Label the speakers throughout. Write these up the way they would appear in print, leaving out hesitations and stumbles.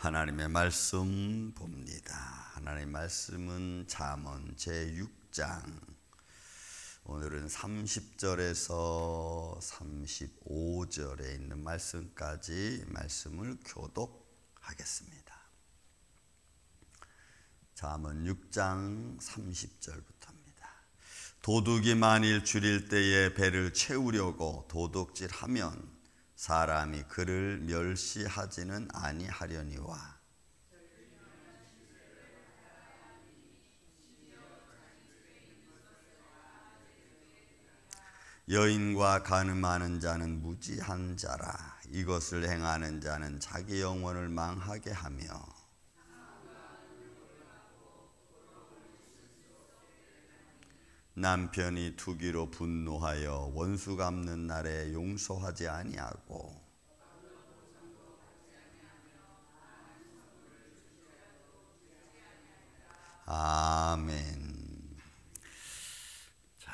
Speaker 1: 하나님의 말씀 봅니다. 하나님의 말씀은 잠언 제6장 오늘은 30절에서 35절에 있는 말씀까지 말씀을 교독하겠습니다. 잠언 6장 30절부터입니다. 도둑이 만일 줄일 때에 배를 채우려고 도둑질하면 사람이 그를 멸시하지는 아니하려니와 여인과 간음하는 자는 무지한 자라. 이것을 행하는 자는 자기 영혼을 망하게 하며 남편이 투기로 분노하여 원수 갚는 날에 용서하지 아니하고 아멘. 자,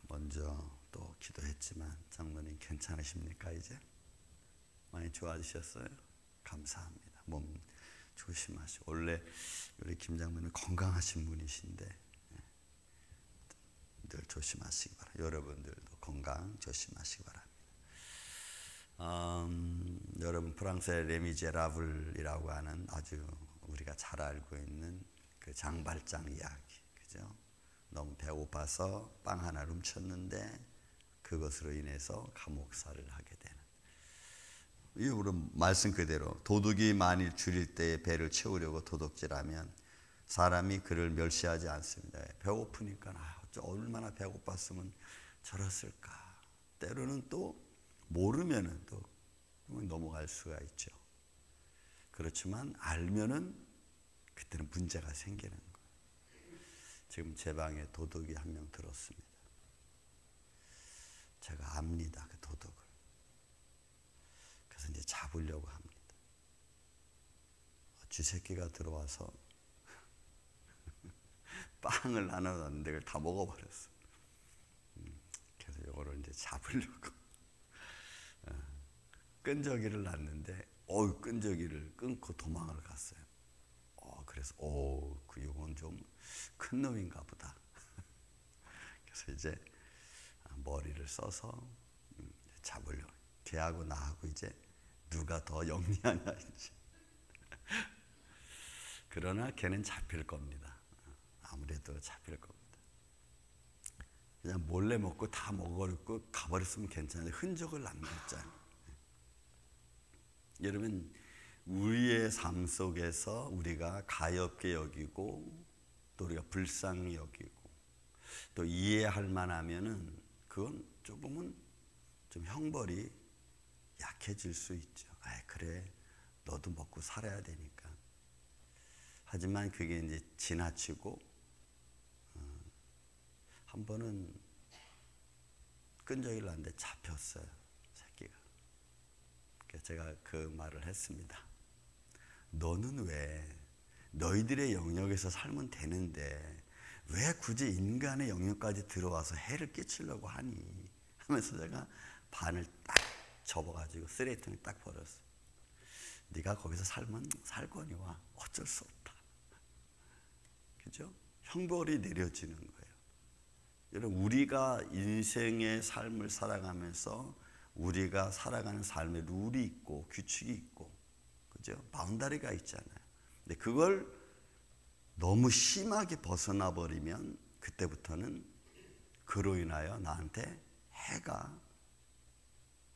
Speaker 1: 먼저 또 기도했지만 장로님 괜찮으십니까? 이제 많이 좋아지셨어요? 감사합니다. 몸 조심하시고 원래 우리 김 장로님 건강하신 분이신데 늘 조심하시기 바랍니다. 여러분들도 건강 조심하시기 바랍니다. 여러분 프랑스의 레미제라블이라고 하는 아주 우리가 잘 알고 있는 그 장발장 이야기, 그죠? 너무 배고파서 빵 하나를 훔쳤는데 그것으로 인해서 감옥살을 하게 되는. 이후로 말씀 그대로 도둑이 만일 줄일 때에 배를 채우려고 도둑질하면 사람이 그를 멸시하지 않습니다. 배고프니까 얼마나 배고팠으면 저랬을까. 때로는 또 모르면은 또 넘어갈 수가 있죠. 그렇지만 알면은 그때는 문제가 생기는 거예요. 지금 제 방에 도둑이 한 명 들었습니다. 제가 압니다, 그 도둑을. 그래서 이제 잡으려고 합니다. 쥐새끼가 들어와서 빵을 나눠놨는데 그걸 다 먹어버렸어. 그래서 이거를 이제 잡으려고 끈적이를 놨는데 끈적이를 끊고 도망을 갔어요. 그래서 그 용은 좀 큰 놈인가 보다. 그래서 이제 머리를 써서 잡으려고. 걔하고 나하고 이제 누가 더 영리하냐 이제. 그러나 걔는 잡힐 겁니다. 아무래도 잡힐 겁니다. 그냥 몰래 먹고 다 먹어버리고 가버렸으면 괜찮은데 흔적을 남겼잖아요. 여러분 우리의 삶 속에서 우리가 가엾게 여기고 또 우리가 불쌍히 여기고 또 이해할 만하면은 그건 조금은 좀 형벌이 약해질 수 있죠. 그래 너도 먹고 살아야 되니까. 하지만 그게 이제 지나치고 한 번은 끈적이를 놨는데 잡혔어요, 새끼가. 그래서 제가 그 말을 했습니다. 너는 왜 너희들의 영역에서 살면 되는데 왜 굳이 인간의 영역까지 들어와서 해를 끼치려고 하니? 하면서 제가 반을 딱 접어가지고 쓰레기통에 딱 버렸어요. 네가 거기서 살면 살거니와 어쩔 수 없다. 그죠? 형벌이 내려지는 거예요. 여러분 우리가 인생의 삶을 살아가면서 우리가 살아가는 삶의 룰이 있고 규칙이 있고 그죠? 바운다리가 있잖아요. 근데 그걸 너무 심하게 벗어나 버리면 그때부터는 그로 인하여 나한테 해가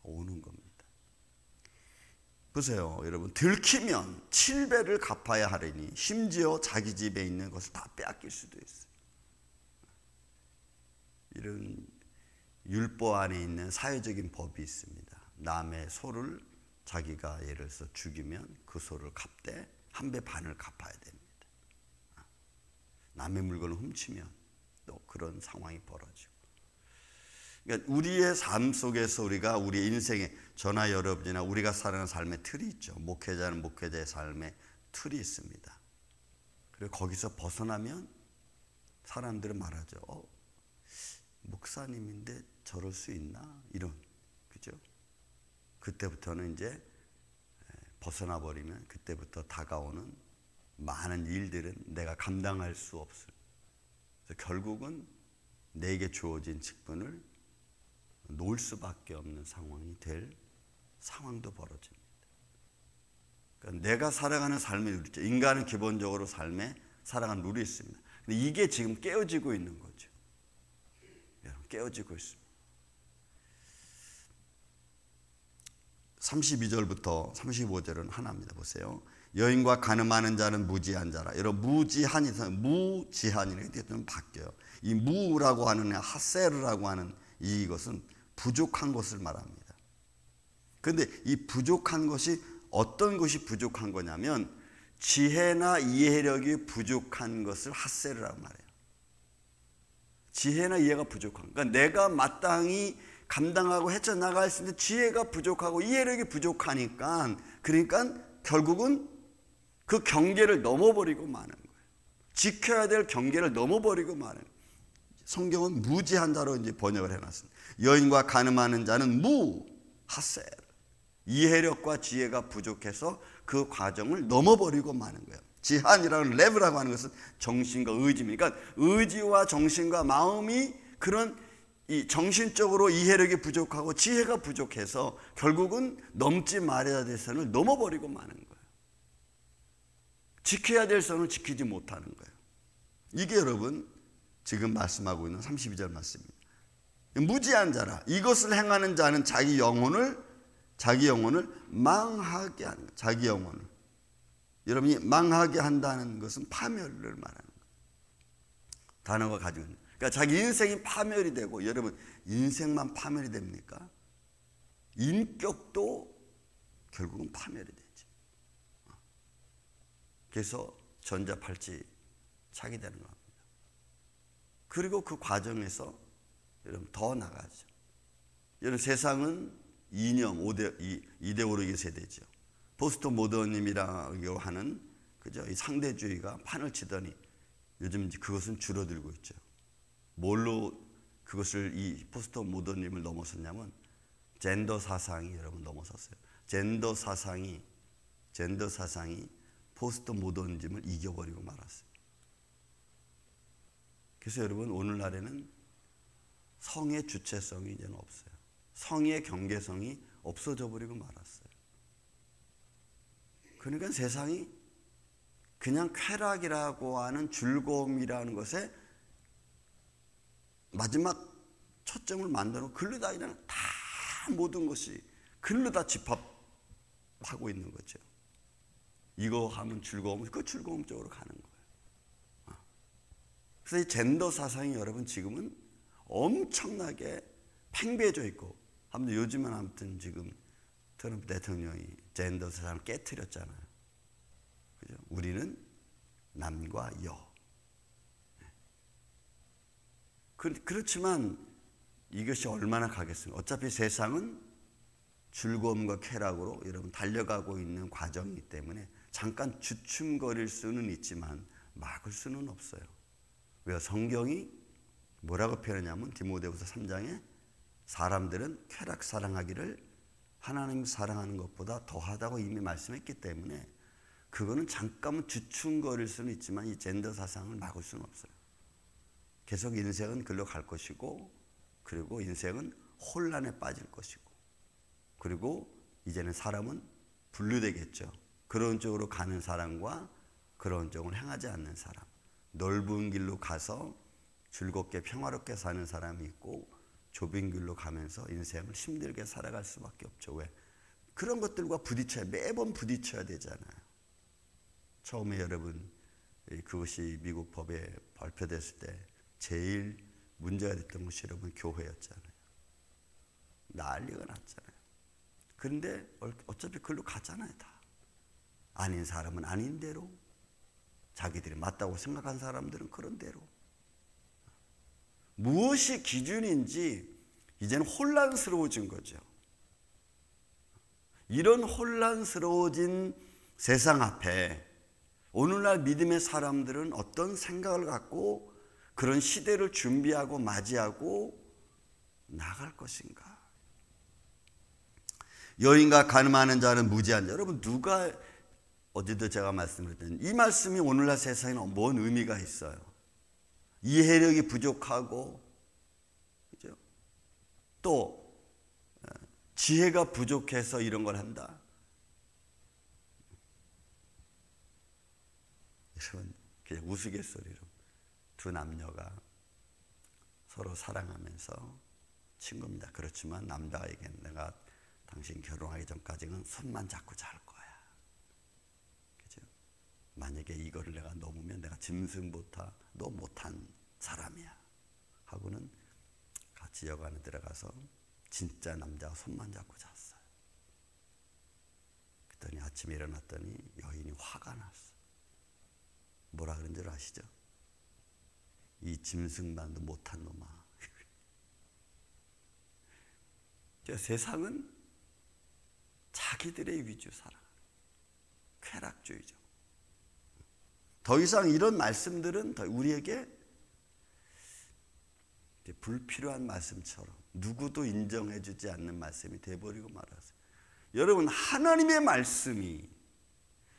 Speaker 1: 오는 겁니다. 보세요, 여러분. 들키면 7배를 갚아야 하리니 심지어 자기 집에 있는 것을 다 빼앗길 수도 있어요. 이런 율법 안에 있는 사회적인 법이 있습니다. 남의 소를 자기가 예를 들어서 죽이면 그 소를 갚되 1배 반을 갚아야 됩니다. 남의 물건을 훔치면 또 그런 상황이 벌어지고. 그러니까 우리의 삶 속에서 우리가 우리 인생에 저나 여러분이나 우리가 살아가는 삶의 틀이 있죠. 목회자는 목회자의 삶의 틀이 있습니다. 그리고 거기서 벗어나면 사람들은 말하죠. 목사님인데 저럴 수 있나? 이런, 그죠? 그때부터는 이제 벗어나 버리면 그때부터 다가오는 많은 일들은 내가 감당할 수 없을. 그래서 결국은 내게 주어진 직분을 놓을 수밖에 없는 상황이 될 상황도 벌어집니다. 그러니까 내가 살아가는 삶의 룰이죠. 인간은 기본적으로 삶에 살아가는 룰이 있습니다. 근데 이게 지금 깨어지고 있는 거죠. 깨어지고 있습니다. 32절부터 35절은 하나입니다. 보세요. 여인과 가늠하는 자는 무지한 자라. 여러분, 무지한이 무지한이라고 좀 바뀌어요. 이 무라고 하는 하세르라고 하는 이것은 부족한 것을 말합니다. 그런데 이 부족한 것이 어떤 것이 부족한 거냐면 지혜나 이해력이 부족한 것을 하세르라고 말해요. 지혜나 이해가 부족한. 그러니까 내가 마땅히 감당하고 헤쳐나갈 수 있는 지혜가 부족하고 이해력이 부족하니까, 그러니까 결국은 그 경계를 넘어버리고 마는 거예요. 지켜야 될 경계를 넘어버리고 마는 거예요. 성경은 무지한 자로 이제 번역을 해놨습니다. 여인과 가늠하는 자는 하셀. 이해력과 지혜가 부족해서 그 과정을 넘어버리고 마는 거예요. 지한이라는 레브라고 하는 것은 정신과 의지입니다. 그러니까 의지와 정신과 마음이 그런 이 정신적으로 이해력이 부족하고 지혜가 부족해서 결국은 넘지 말아야 될 선을 넘어버리고 마는 거예요. 지켜야 될 선을 지키지 못하는 거예요. 이게 여러분 지금 말씀하고 있는 32절 말씀입니다. 무지한 자라. 이것을 행하는 자는 자기 영혼을 망하게 하는 거예요. 자기 영혼을. 여러분이 망하게 한다는 것은 파멸을 말하는 거예요. 단어가 가지고 있는. 그러니까 자기 인생이 파멸이 되고, 여러분 인생만 파멸이 됩니까? 인격도 결국은 파멸이 되죠. 그래서 전자팔찌 차게 되는 겁니다. 그리고 그 과정에서 여러분 더 나가죠. 여러분 세상은 이념 2대5로 세대죠. 포스트 모더니즘이라고 하는 그죠? 이 상대주의가 판을 치더니 요즘 그것은 줄어들고 있죠. 뭘로 그것을 이 포스트 모더니즘을 넘어섰냐면 젠더 사상이 여러분 넘어섰어요. 젠더 사상이 포스트 모더니즘을 이겨버리고 말았어요. 그래서 여러분 오늘날에는 성의 주체성이 이제는 없어요. 성의 경계성이 없어져 버리고 말았어요. 그러니까 세상이 그냥 쾌락이라고 하는 즐거움이라는 것에 마지막 초점을 만들어 글로 다 그냥 다 모든 것이 글로 다 집합하고 있는 거죠. 이거 하면 즐거움, 그 즐거움 쪽으로 가는 거예요. 그래서 이 젠더 사상이 여러분 지금은 엄청나게 팽배해져 있고, 아무튼 요즘은 아무튼 지금 트럼프 대통령이 젠더 사상을 깨트렸잖아요. 그죠? 우리는 남과 여. 그렇지만 이것이 얼마나 가겠습니까? 어차피 세상은 즐거움과 쾌락으로 여러분 달려가고 있는 과정이기 때문에 잠깐 주춤거릴 수는 있지만 막을 수는 없어요. 왜? 성경이 뭐라고 표현하냐면 디모데후서 3장에 사람들은 쾌락 사랑하기를 하나님 사랑하는 것보다 더하다고 이미 말씀했기 때문에 그거는 잠깐은 주춤거릴 수는 있지만 이 젠더 사상을 막을 수는 없어요. 계속 인생은 글로 갈 것이고, 그리고 인생은 혼란에 빠질 것이고, 그리고 이제는 사람은 분류되겠죠. 그런 쪽으로 가는 사람과 그런 쪽을 행하지 않는 사람, 넓은 길로 가서 즐겁게 평화롭게 사는 사람이 있고, 좁은 길로 가면서 인생을 힘들게 살아갈 수밖에 없죠. 왜? 그런 것들과 매번 부딪혀야 되잖아요. 처음에 여러분 그것이 미국 법에 발표됐을 때 제일 문제가 됐던 것이 여러분 교회였잖아요. 난리가 났잖아요. 그런데 어차피 그걸로 가잖아요. 다 아닌 사람은 아닌 대로, 자기들이 맞다고 생각한 사람들은 그런 대로. 무엇이 기준인지 이제는 혼란스러워진 거죠. 이런 혼란스러워진 세상 앞에 오늘날 믿음의 사람들은 어떤 생각을 갖고 그런 시대를 준비하고 맞이하고 나갈 것인가? 여인과 가늠하는 자는 무지한 자. 여러분, 누가 어제도 제가 말씀드렸더니 이 말씀이 오늘날 세상에 뭔 의미가 있어요? 이해력이 부족하고, 그죠? 또 지혜가 부족해서 이런 걸 한다. 여러분, 그냥 우스갯소리로 두 남녀가 서로 사랑하면서 친구입니다. 그렇지만 남자에게는 내가 당신 결혼하기 전까지는 손만 잡고 잘 거야. 그죠? 만약에 이거를 내가 넘으면 내가 짐승보다 너 못한 사람이야. 하고는 같이 여관에 들어가서 진짜 남자가 손만 잡고 잤어요. 그랬더니 아침에 일어났더니 여인이 화가 났어. 뭐라 그런 줄 아시죠? 이 짐승만도 못한 놈아. 세상은 자기들의 위주 살아. 쾌락주의죠. 더 이상 이런 말씀들은 우리에게 불필요한 말씀처럼 누구도 인정해주지 않는 말씀이 돼버리고 말았어요. 여러분, 하나님의 말씀이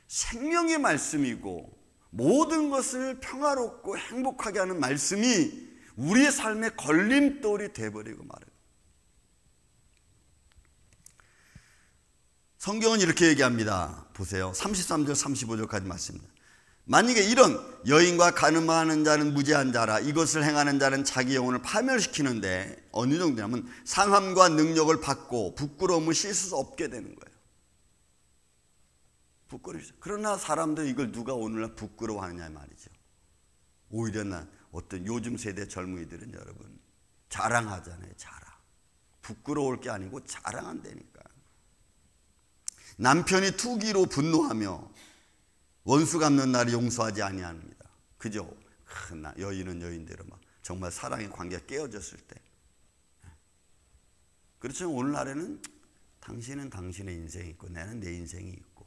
Speaker 1: 생명의 말씀이고 모든 것을 평화롭고 행복하게 하는 말씀이 우리의 삶의 걸림돌이 돼버리고 말아요. 성경은 이렇게 얘기합니다. 보세요. 33절 35절까지 말씀입니다. 만약에 이런 여인과 가늠하는 자는 무지한 자라 이것을 행하는 자는 자기 영혼을 파멸시키는데 어느 정도냐면 상함과 능력을 받고 부끄러움을 씻을 수 없게 되는 거예요. 부끄러워요. 그러나 사람들 이걸 누가 오늘날 부끄러워하느냐 말이죠. 오히려 난 어떤 요즘 세대 젊은이들은 여러분 자랑하잖아요. 자랑. 부끄러울 게 아니고 자랑한다니까. 남편이 투기로 분노하며 원수 갚는 날이 용서하지 아니합니다. 그죠? 여인은 여인대로 막 정말 사랑의 관계가 깨어졌을 때. 그렇지만 오늘날에는 당신은 당신의 인생이 있고 나는 내 인생이 있고,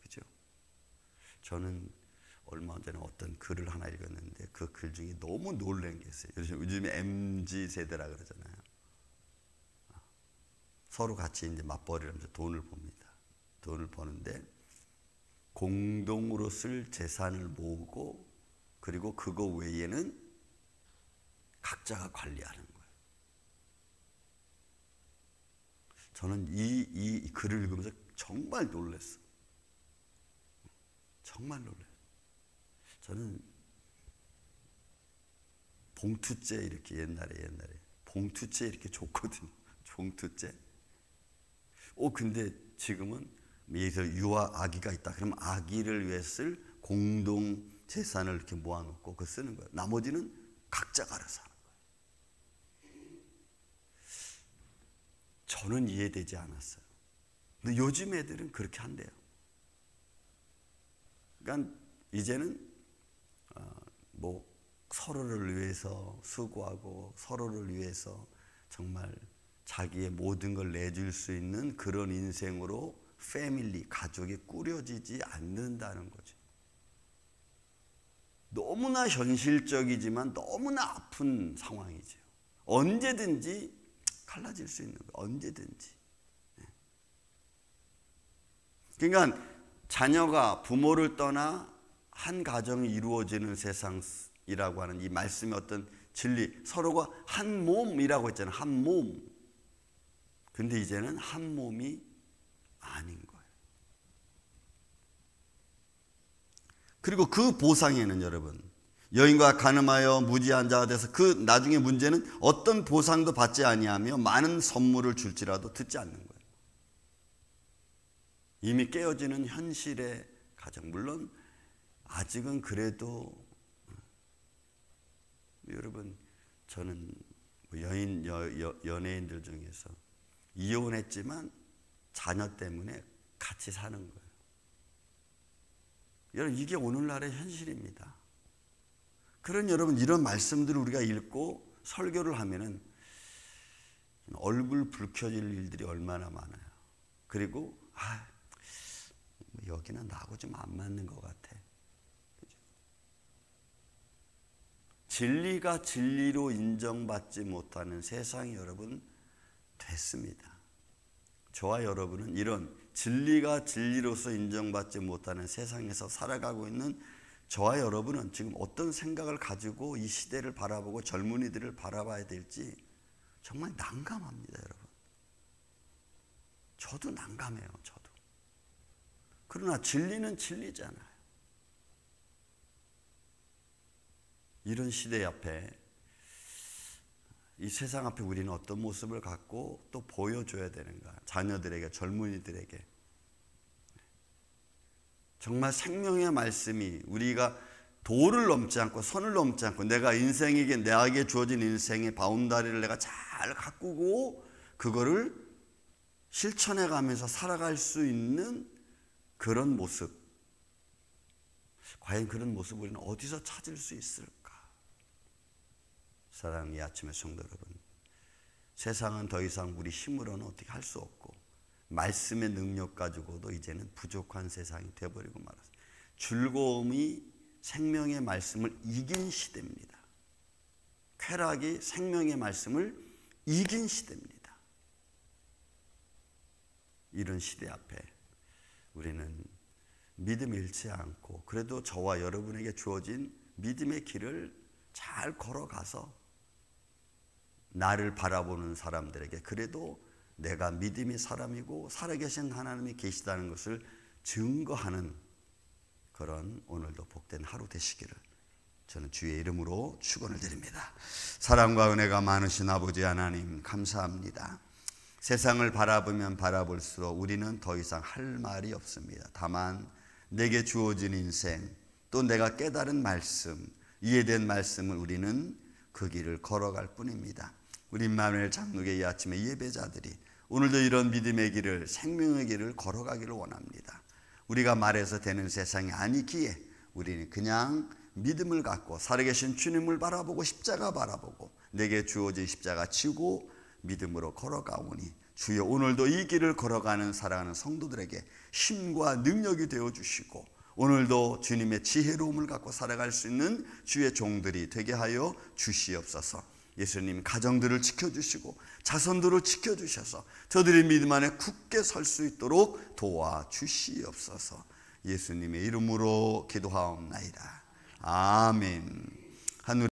Speaker 1: 그죠? 저는 얼마 전에 어떤 글을 하나 읽었는데 그 글 중에 너무 놀란 게 있어요. 요즘에 MZ 세대라 그러잖아요. 서로 같이 이제 맞벌이를 하면서 돈을 봅니다. 돈을 버는데 공동으로 쓸 재산을 모으고 그리고 그거 외에는 각자가 관리하는 거예요. 저는 이 글을 읽으면서 정말 놀랐어요. 정말 놀랐어요. 저는 봉투째 이렇게 옛날에 봉투째 이렇게 줬거든요. 봉투째. 근데 지금은 여기서 유아 아기가 있다. 그러면 아기를 위해 쓸 공동 재산을 이렇게 모아놓고 그거 쓰는 거예요. 나머지는 각자가 알아서 하는 거예요. 저는 이해되지 않았어요. 근데 요즘 애들은 그렇게 한대요. 그러니까 이제는 뭐 서로를 위해서 수고하고 서로를 위해서 정말 자기의 모든 걸 내줄 수 있는 그런 인생으로 패밀리, 가족이 꾸려지지 않는다는 거죠. 너무나 현실적이지만 너무나 아픈 상황이죠. 언제든지 갈라질 수 있는 거예요. 언제든지. 그러니까 자녀가 부모를 떠나 한 가정이 이루어지는 세상이라고 하는 이 말씀의 어떤 진리, 서로가 한 몸이라고 했잖아요. 한 몸. 근데 이제는 한 몸이 아닌 거예요. 그리고 그 보상에는 여러분, 여인과 간음하여 무지한 자가 돼서 그 나중에 문제는 어떤 보상도 받지 아니하며 많은 선물을 줄지라도 듣지 않는 거예요. 이미 깨어지는 현실의 가정, 물론 아직은 그래도 여러분, 저는 연예인들 중에서 이혼했지만 자녀 때문에 같이 사는 거예요. 여러분, 이게 오늘날의 현실입니다. 그런 여러분, 이런 말씀들을 우리가 읽고 설교를 하면은 얼굴 붉혀질 일들이 얼마나 많아요. 그리고 여기는 나하고 좀 안 맞는 것 같아. 그죠? 진리가 진리로 인정받지 못하는 세상이 여러분 됐습니다. 저와 여러분은 이런 진리가 진리로서 인정받지 못하는 세상에서 살아가고 있는 저와 여러분은 지금 어떤 생각을 가지고 이 시대를 바라보고 젊은이들을 바라봐야 될지 정말 난감합니다, 여러분. 저도 난감해요, 저도. 그러나 진리는 진리잖아요. 이런 시대 앞에, 이 세상 앞에 우리는 어떤 모습을 갖고 또 보여줘야 되는가? 자녀들에게, 젊은이들에게. 정말 생명의 말씀이 우리가 도를 넘지 않고 선을 넘지 않고 내가 인생에게, 내게 주어진 인생의 바운다리를 내가 잘 가꾸고 그거를 실천해 가면서 살아갈 수 있는 그런 모습. 과연 그런 모습을 우리는 어디서 찾을 수 있을까? 사랑하는 이 아침의 성도 여러분, 세상은 더 이상 우리 힘으로는 어떻게 할 수 없고 말씀의 능력 가지고도 이제는 부족한 세상이 되어버리고 말았어요. 즐거움이 생명의 말씀을 이긴 시대입니다. 쾌락이 생명의 말씀을 이긴 시대입니다. 이런 시대 앞에 우리는 믿음 잃지 않고 그래도 저와 여러분에게 주어진 믿음의 길을 잘 걸어가서 나를 바라보는 사람들에게 그래도 내가 믿음의 사람이고 살아계신 하나님이 계시다는 것을 증거하는 그런 오늘도 복된 하루 되시기를 저는 주의 이름으로 축원을 드립니다. 사랑과 은혜가 많으신 아버지 하나님 감사합니다. 세상을 바라보면 바라볼수록 우리는 더 이상 할 말이 없습니다. 다만 내게 주어진 인생 또 내가 깨달은 말씀, 이해된 말씀을 우리는 그 길을 걸어갈 뿐입니다. 우리 임마누엘 장로교 이 아침에 예배자들이 오늘도 이런 믿음의 길을, 생명의 길을 걸어가기를 원합니다. 우리가 말해서 되는 세상이 아니기에 우리는 그냥 믿음을 갖고 살아계신 주님을 바라보고 십자가 바라보고 내게 주어진 십자가 지고 믿음으로 걸어가오니 주여 오늘도 이 길을 걸어가는 사랑하는 성도들에게 힘과 능력이 되어주시고 오늘도 주님의 지혜로움을 갖고 살아갈 수 있는 주의 종들이 되게 하여 주시옵소서. 예수님 가정들을 지켜주시고 자손들을 지켜주셔서 저들의 믿음 안에 굳게 설 수 있도록 도와주시옵소서. 예수님의 이름으로 기도하옵나이다. 아멘.